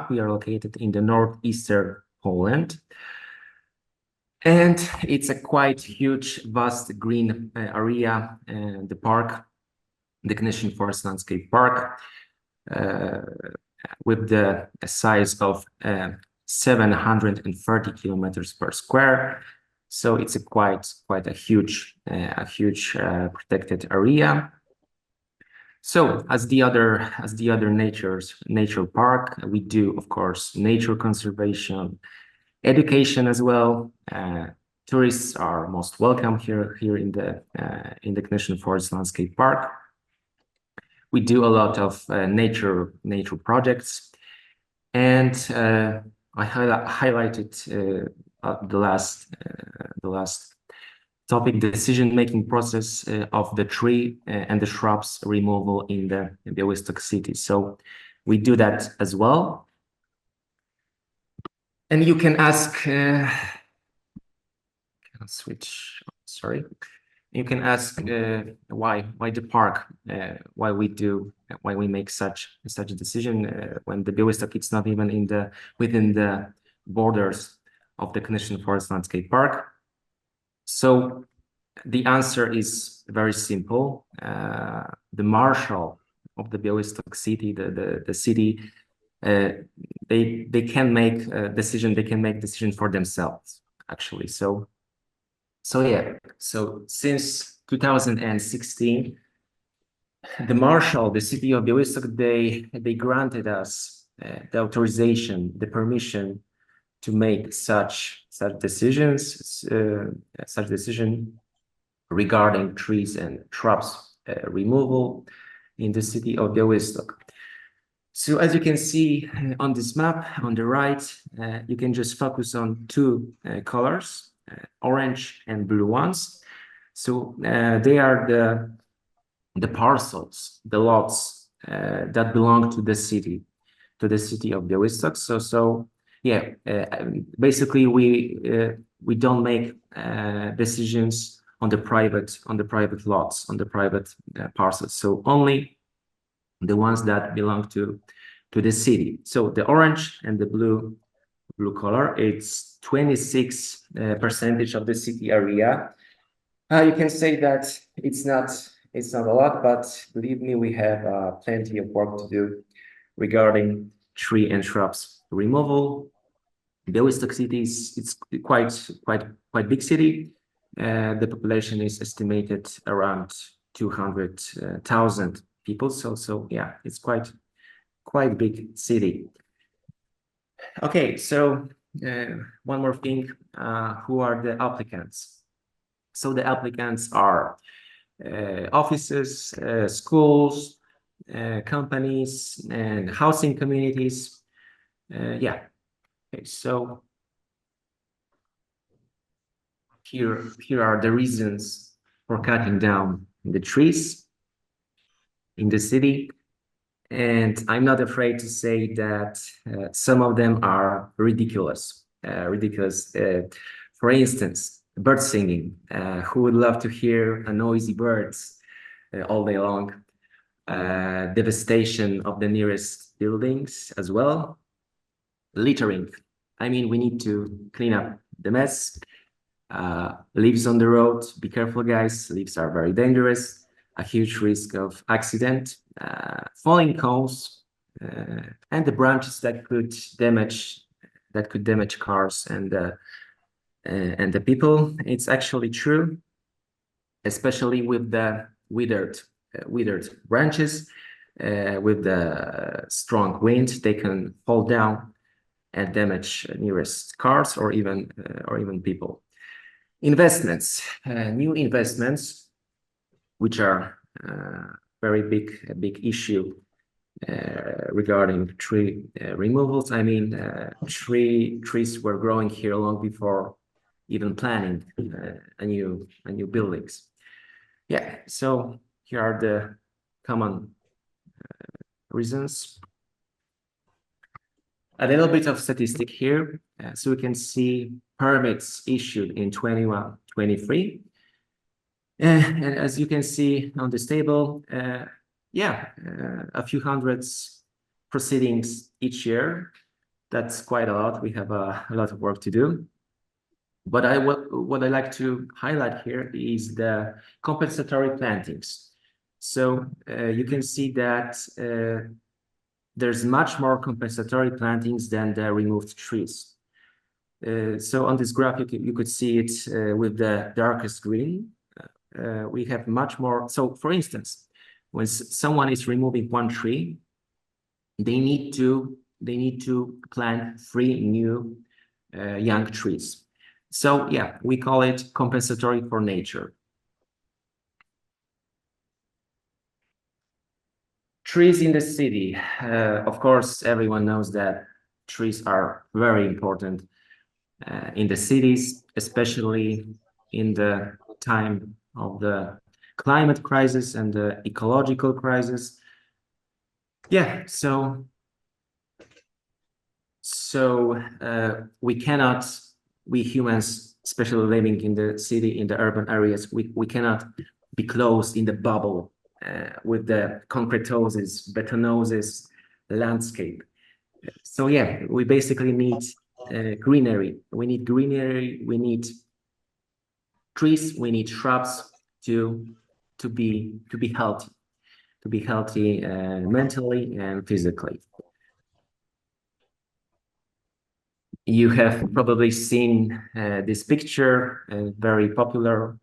We are located in the northeastern Poland. And it's a quite huge, vast green area, the park, the Knyszynska Forest Landscape Park, with the size of 730 kilometers per square. So it's a quite a huge protected area. So as the other nature park, we do, of course, nature conservation, education as well. Tourists are most welcome here in the Knyszynska Forest Landscape Park. We do a lot of nature projects, and I highlighted the last topic, decision-making process of the tree and the shrubs removal in the Bialystok city. So we do that as well. And you can ask, you can ask why the park, why we make such a decision when the Bialystok it's not even within the borders of the Knyszynska Forest Landscape Park. So the answer is very simple. The marshal of the Bialystok city, the city, they can make a decision. They can make decision for themselves, actually. So yeah. So since 2016, the marshal, the city of Bialystok, they granted us the authorization, the permission to make such decisions, such decision regarding trees and shrubs removal in the city of Bialystok. So as you can see on this map on the right, you can just focus on two colors, orange and blue ones. So they are the parcels, the lots that belong to the city of Bialystok. So yeah, basically we don't make decisions on the private lots, on the private parcels. So only the ones that belong to the city. So the orange and the blue color, it's 26% of the city area. You can say that it's not a lot, but believe me, we have plenty of work to do regarding tree and shrubs removal. Bialystok city it's quite big city. The population is estimated around 200,000 people. So yeah, it's quite big city. Okay, so one more thing. Who are the applicants? So the applicants are offices, schools, companies, and housing communities. Yeah. Okay, so here are the reasons for cutting down the trees in the city. And I'm not afraid to say that some of them are ridiculous. For instance, bird singing. Who would love to hear a noisy birds all day long? Devastation of the nearest buildings as well. Littering. I mean, we need to clean up the mess. Leaves on the road. Be careful, guys. Leaves are very dangerous. A huge risk of accident. Falling cones and the branches that could damage cars and the people. It's actually true, especially with the withered branches. With the strong wind, they can fall down and damage nearest cars or even people. Investments, new investments, which are very big issue regarding tree removals. I mean, trees were growing here long before even planning a new buildings. Yeah, so here are the common reasons. A little bit of statistic here, so we can see permits issued in 21-23. And as you can see on this table, a few hundreds proceedings each year. That's quite a lot. We have a lot of work to do. But what I like to highlight here is the compensatory plantings. So you can see that there's much more compensatory plantings than the removed trees. So on this graph, you could see it with the darkest green. We have much more. So for instance, when someone is removing one tree, they need to plant 3 new young trees. So yeah, we call it compensatory for nature. Trees in the city. Of course, everyone knows that trees are very important in the cities, especially in the time of the climate crisis and the ecological crisis. Yeah, so we humans, especially living in the city, in the urban areas, we cannot be closed in the bubble with the concretosis, betonosis landscape. So yeah, we basically need greenery. We need greenery. We need trees. We need shrubs to be healthy mentally and physically. You have probably seen this picture, a very popular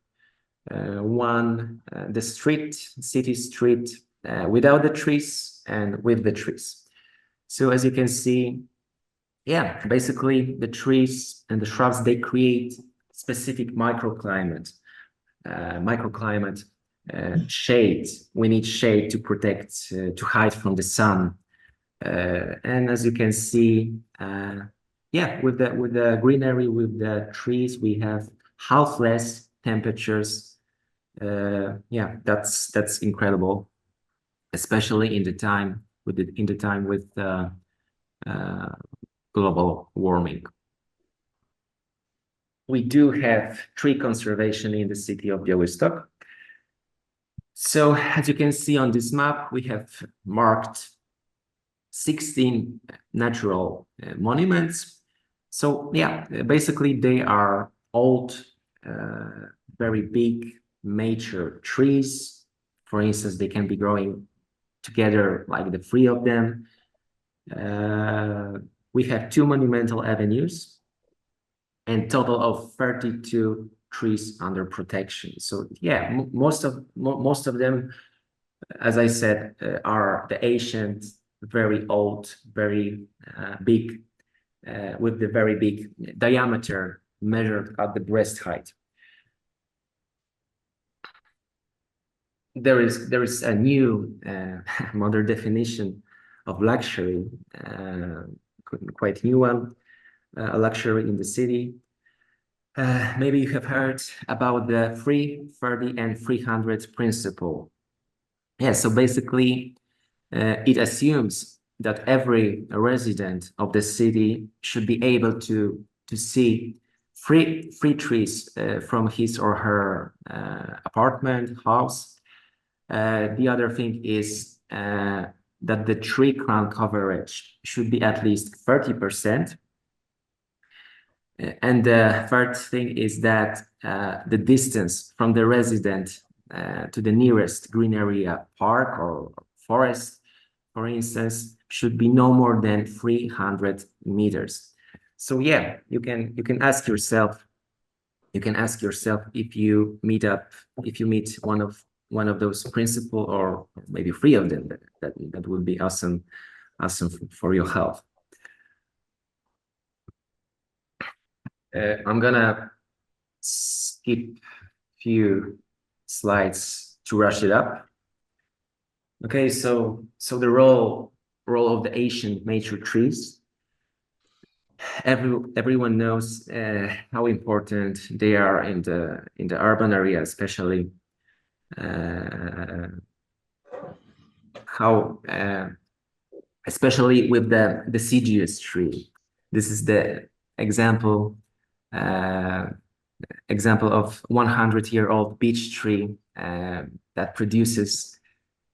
one, the city street without the trees and with the trees. So as you can see, yeah, basically the trees and the shrubs, they create specific microclimate, shade. We need shade to protect, to hide from the sun. And as you can see, yeah, with the greenery, with the trees, we have half less temperatures. Yeah, that's incredible, especially in the time with global warming. We do have tree conservation in the city of Bialystok. So as you can see on this map, we have marked 16 natural monuments. So yeah, basically they are old, very big, mature trees. For instance, they can be growing together, like the 3 of them. We have 2 monumental avenues and total of 32 trees under protection. So yeah, most of them, as I said, are the ancient, very old, very big, with the very big diameter measured at the breast height. There is a new modern definition of luxury, quite new one, a luxury in the city. Maybe you have heard about the 3, 30, and 300 principle. Yeah, so basically, it assumes that every resident of the city should be able to see three trees from his or her apartment, house. The other thing is that the tree crown coverage should be at least 30%. And the third thing is that the distance from the resident to the nearest green area, park or forest, for instance, should be no more than 300 meters. So yeah, you can ask yourself if you meet one of those principles, or maybe 3 of them. That would be awesome for your health. I'm gonna skip few slides to rush it up. Okay, so the role of the ancient mature trees. Everyone knows how important they are in the urban area, especially especially with the deciduous tree. This is the example of 100-year-old beech tree that produces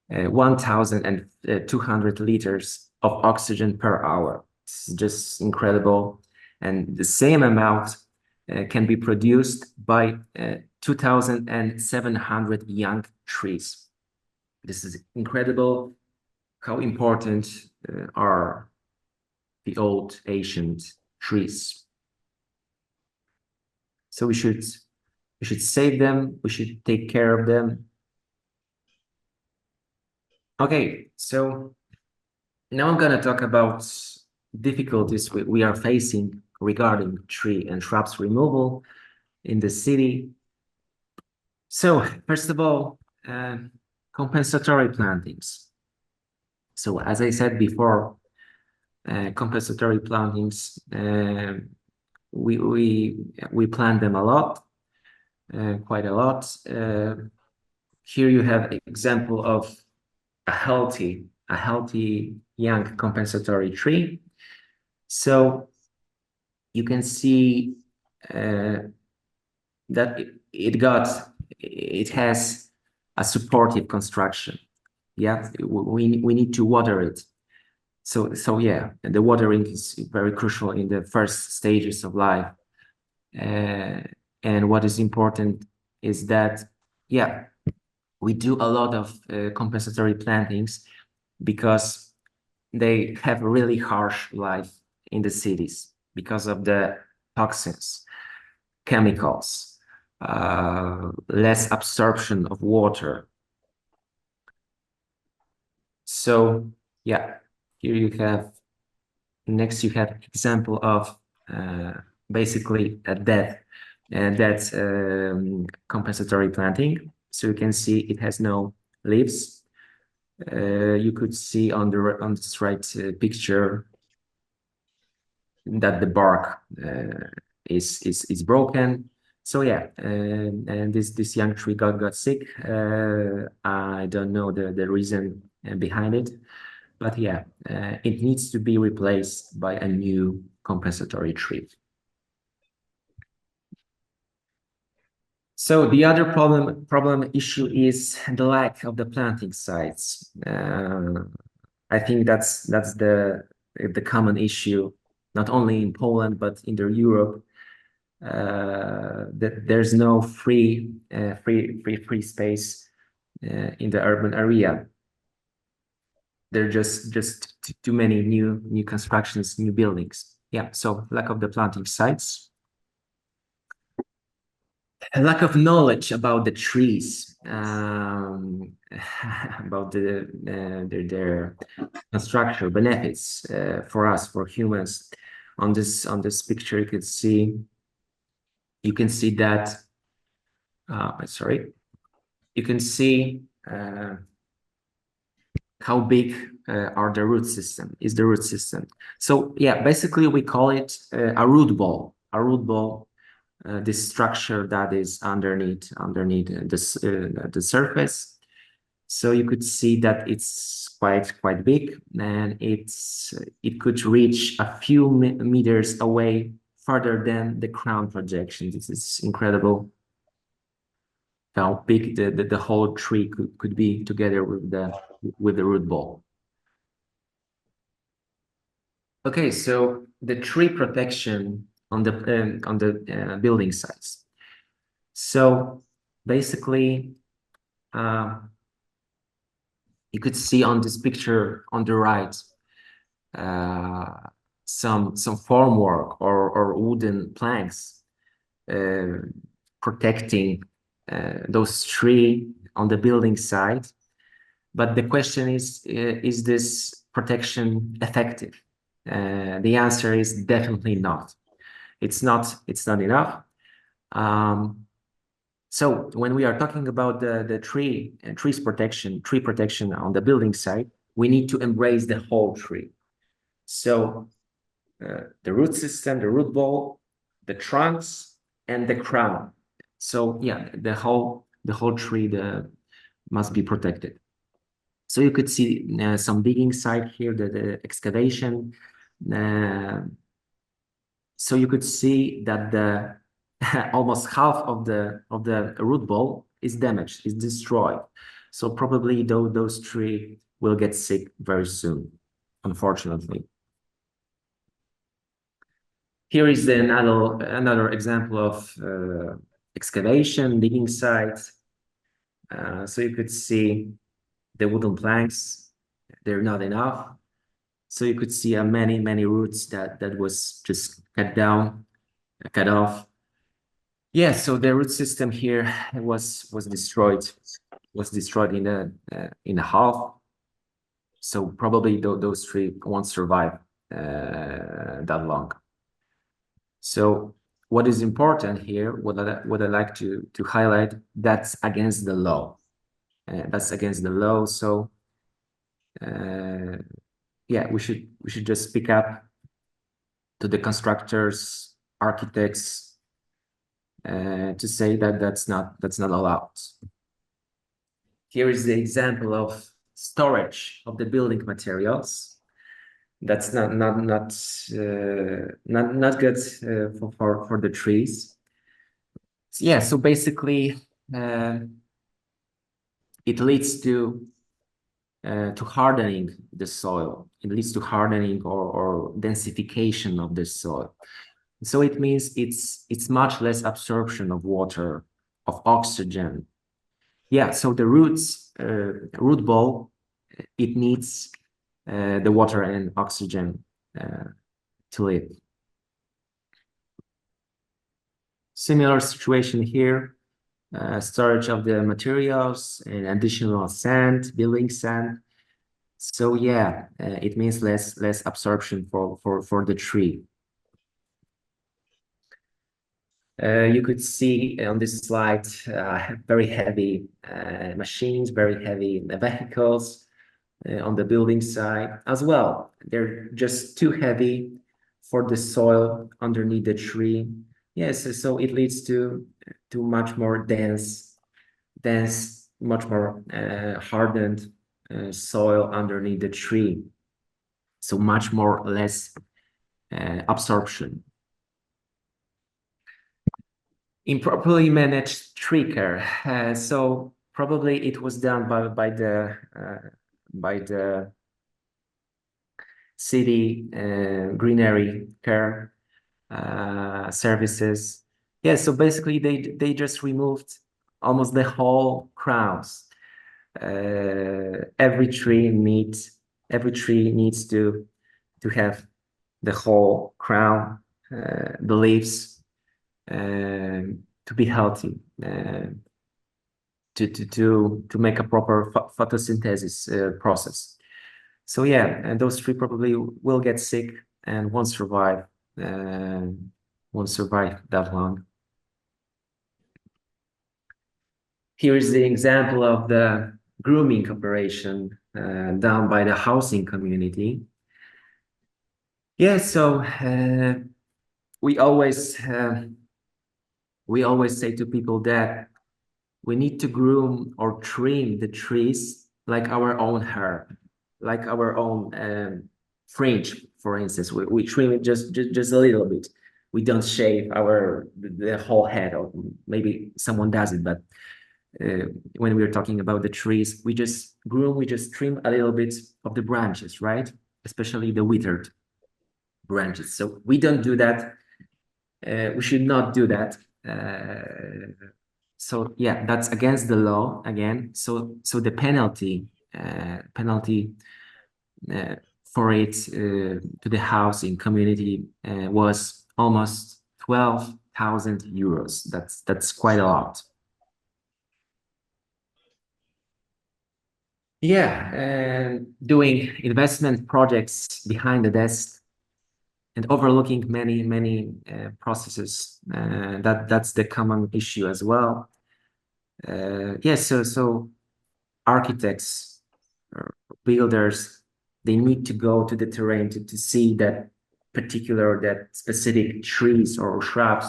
1,200 liters of oxygen per hour. It's just incredible. And the same amount can be produced by 2,700 young trees. This is incredible how important are the old ancient trees. So we should save them, we should take care of them. Okay, so now I'm gonna talk about difficulties we are facing regarding tree and shrubs removal in the city. So first of all, compensatory plantings. So as I said before, compensatory plantings, we plant them a lot, quite a lot. Here you have an example of a healthy young compensatory tree. So you can see that it has a supportive construction. Yeah, we need to water it. So yeah, the watering is very crucial in the first stages of life. And what is important is that, yeah, we do a lot of compensatory plantings because they have a really harsh life in the cities because of the toxins, chemicals, less absorption of water. So yeah, here you have, next you have example of basically a dead compensatory planting. So you can see it has no leaves. You could see on this right picture that the bark is broken. So yeah, and this young tree got sick. I don't know the reason behind it, but yeah, it needs to be replaced by a new compensatory tree. So the other problem issue is the lack of the planting sites. I think that's the common issue, not only in Poland but in Europe. That there's no free space in the urban area. There are just too many new constructions, new buildings. Yeah, so lack of the planting sites. A lack of knowledge about the trees, about their structure benefits for us, for humans. On this picture, you can see that. Sorry, you can see how big are the root system is the root system. So yeah, basically we call it a root ball. A root ball. This structure that is underneath this the surface. So you could see that it's quite big, and it could reach a few meters away further than the crown projection. This is incredible how big the whole tree could be together with the root ball. Okay, so the tree protection on the building sites. So basically, you could see on this picture on the right some formwork or wooden planks protecting those trees on the building site. But the question is this protection effective? The answer is definitely not. It's not enough. So when we are talking about the tree protection on the building site, we need to embrace the whole tree. So the root system, the root ball, the trunks, and the crown. So yeah, the whole tree must be protected. So you could see some digging site here, the excavation. So you could see that the almost half of the root ball is damaged, is destroyed. So probably those trees will get sick very soon, unfortunately. Here is another example of excavation, digging sites. So you could see the wooden planks, they're not enough. So you could see many roots that was just cut off. Yeah, so the root system here was destroyed in a half. So probably those trees won't survive that long. So what is important here, what I like to highlight, that's against the law. That's against the law. So yeah, we should just speak up to the constructors, architects, to say that that's not allowed. Here is the example of storage of the building materials. That's not good for the trees. Yeah, so basically it leads to hardening the soil. It leads to hardening or densification of the soil. So it means it's much less absorption of water, of oxygen. Yeah, so the root ball, it needs the water and oxygen to live. Similar situation here, storage of the materials and additional sand, building sand. So yeah, it means less absorption for the tree. You could see on this slide very heavy machines, very heavy vehicles on the building side as well. They're just too heavy for the soil underneath the tree. Yes, so it leads to much more dense, much more hardened soil underneath the tree. So much more less absorption. Improperly managed tree care. So probably it was done by the city greenery care services. Yeah, so basically they just removed almost the whole crowns. Every tree needs to have the whole crown, the leaves, to be healthy, to make a proper photosynthesis process. So yeah, and those trees probably will get sick and won't survive that long. Here is the example of the grooming operation done by the housing community. Yeah, so we always say to people that we need to groom or trim the trees like our own hair, like our own fringe, for instance. We trim it just a little bit. We don't shave the whole head, or maybe someone does it, but when we're talking about the trees, we just trim a little bit of the branches, right? Especially the withered branches. So we don't do that. We should not do that. So yeah, that's against the law again. So the penalty for it to the housing community was almost 12,000 euros. That's quite a lot. Yeah, and doing investment projects behind the desk and overlooking many processes. That's the common issue as well. Yes, so architects, builders, they need to go to the terrain to see that specific trees or shrubs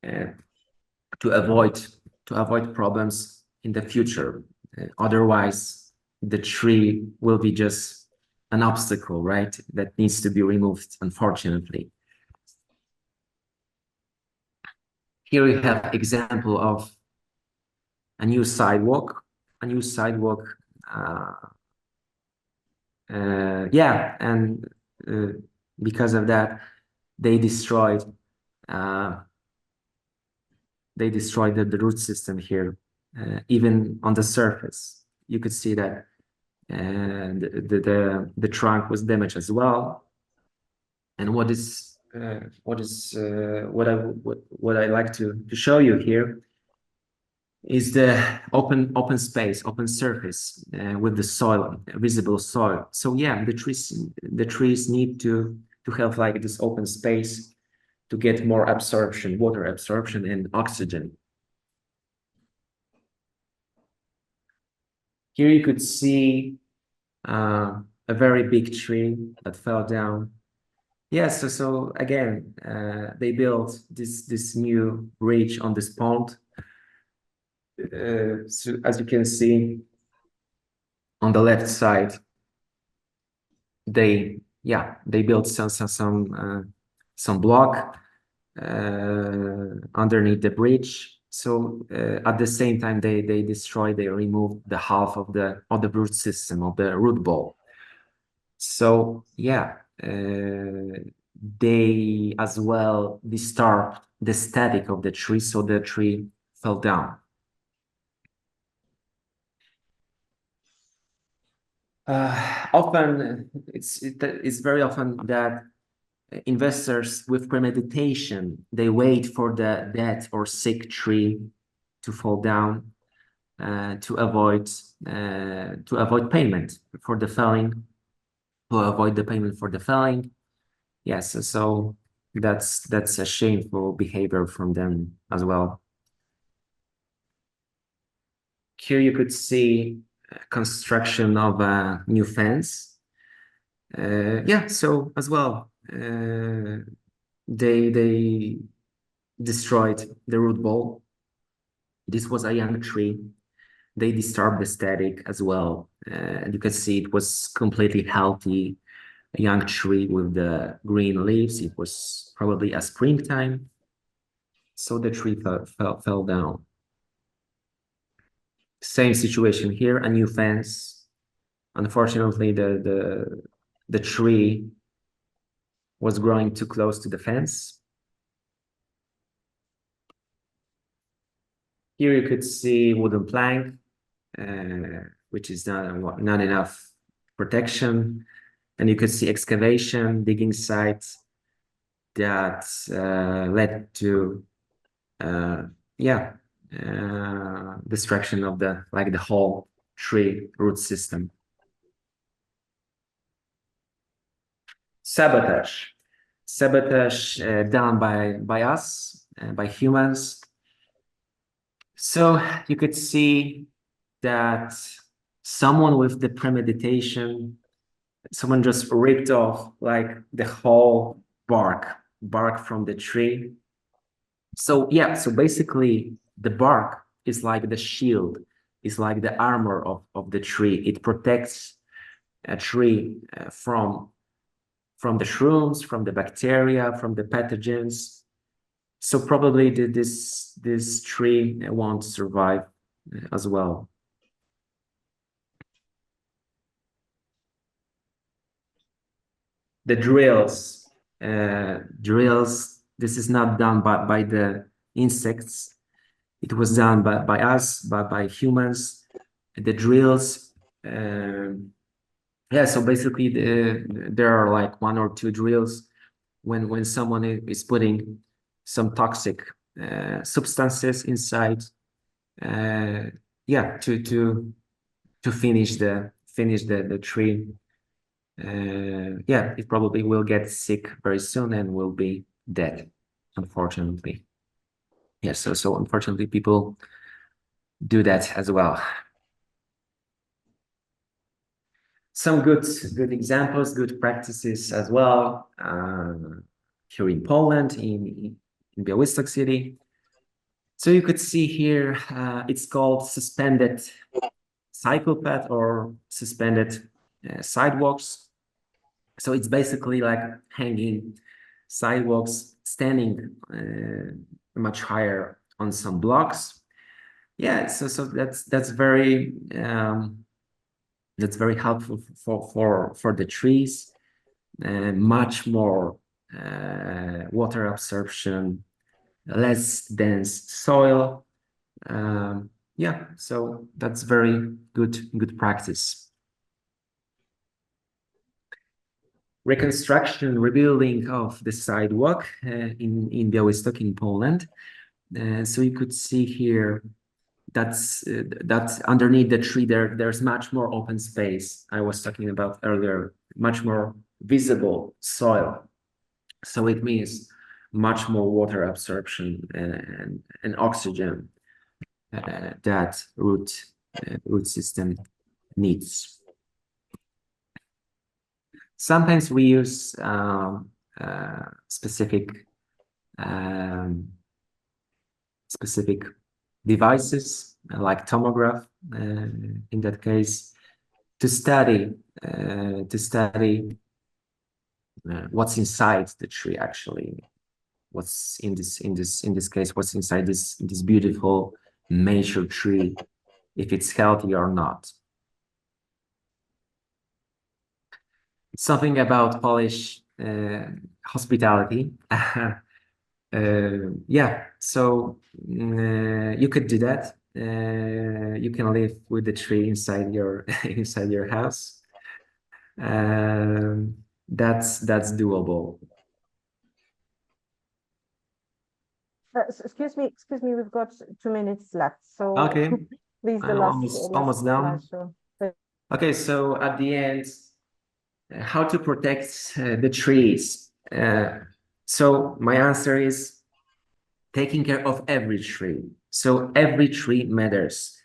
to avoid problems in the future. Otherwise, the tree will be just an obstacle, right? That needs to be removed, unfortunately. Here we have example of a new sidewalk. Yeah, and because of that, they destroyed the root system here, even on the surface. You could see that the trunk was damaged as well. And what I like to show you here is the open space, open surface with the soil, visible soil. So yeah, the trees need to have like this open space to get more absorption, water absorption and oxygen. Here you could see a very big tree that fell down. Yeah, so again, they built this new bridge on this pond. So as you can see on the left side, they built some block underneath the bridge. So at the same time, they removed the half of the root system of the root ball. So yeah, they as well disturbed the static of the tree, so the tree fell down. Often it's very often that investors with premeditation, they wait for the dead or sick tree to fall down to avoid payment for the felling, to avoid the payment for the felling. Yes, so that's a shameful behavior from them as well. Here you could see construction of a new fence. Yeah, so as well, they destroyed the root ball. This was a young tree. They disturbed the static as well. And you can see it was completely healthy, a young tree with the green leaves. It was probably a springtime. So the tree fell down. Same situation here, a new fence. Unfortunately, the tree was growing too close to the fence. Here you could see wooden plank, which is not enough protection. And you could see excavation, digging sites that led to destruction of the whole tree root system. Sabotage done by us, by humans. So you could see that someone with the premeditation, someone just ripped off like the whole bark from the tree. So yeah, so basically the bark is like the shield, is like the armor of the tree. It protects a tree from the shrooms, from the bacteria, from the pathogens. So probably this tree won't survive as well. The drills, this is not done by the insects. It was done by us, by humans. The drills, yeah, so basically there are like 1 or 2 drills when someone is putting some toxic substances inside, yeah, to finish the tree. Yeah, it probably will get sick very soon and will be dead, unfortunately. Yes, so unfortunately people do that as well. Some good examples, good practices as well. Here in Poland, in Bialystok city. So you could see here, it's called suspended cycle path or suspended sidewalks. So it's basically like hanging sidewalks, standing much higher on some blocks. Yeah, so that's very helpful for the trees, much more water absorption, less dense soil. Yeah, so that's very good practice. Reconstruction, rebuilding of the sidewalk in Bialystok in Poland. So you could see here that's underneath the tree there's much more open space I was talking about earlier, much more visible soil. So it means much more water absorption and oxygen that root system needs. Sometimes we use specific devices like tomograph in that case to study what's inside the tree actually, what's in this case, what's inside this beautiful mature tree, if it's healthy or not. Something about Polish hospitality. Yeah, so you could do that. You can live with the tree inside your inside your house. That's doable. Excuse me, we've got 2 minutes left. So okay, please, the almost done. slideshow. Okay, so at the end, how to protect the trees. So my answer is taking care of every tree. So every tree matters.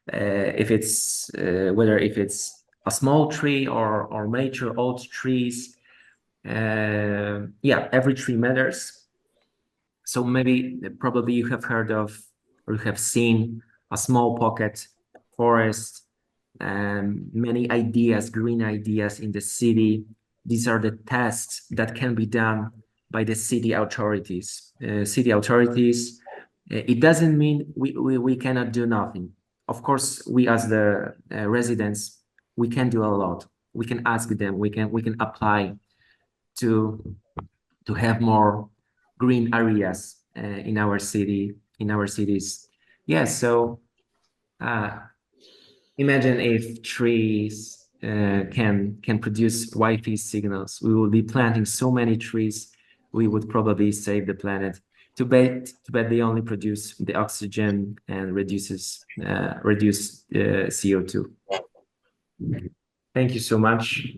If it's whether if it's a small tree or mature old trees, yeah, every tree matters. So maybe probably you have heard of or you have seen a small pocket forest, many ideas, green ideas in the city. These are the tasks that can be done by the city authorities. It doesn't mean we cannot do nothing. Of course, we as the residents, we can do a lot. We can ask them. We can apply to have more green areas in our city, in our cities. Yeah. So imagine if trees can produce Wi-Fi signals. We will be planting so many trees. We would probably save the planet. Too bad they only produce the oxygen and reduce CO2. Thank you so much.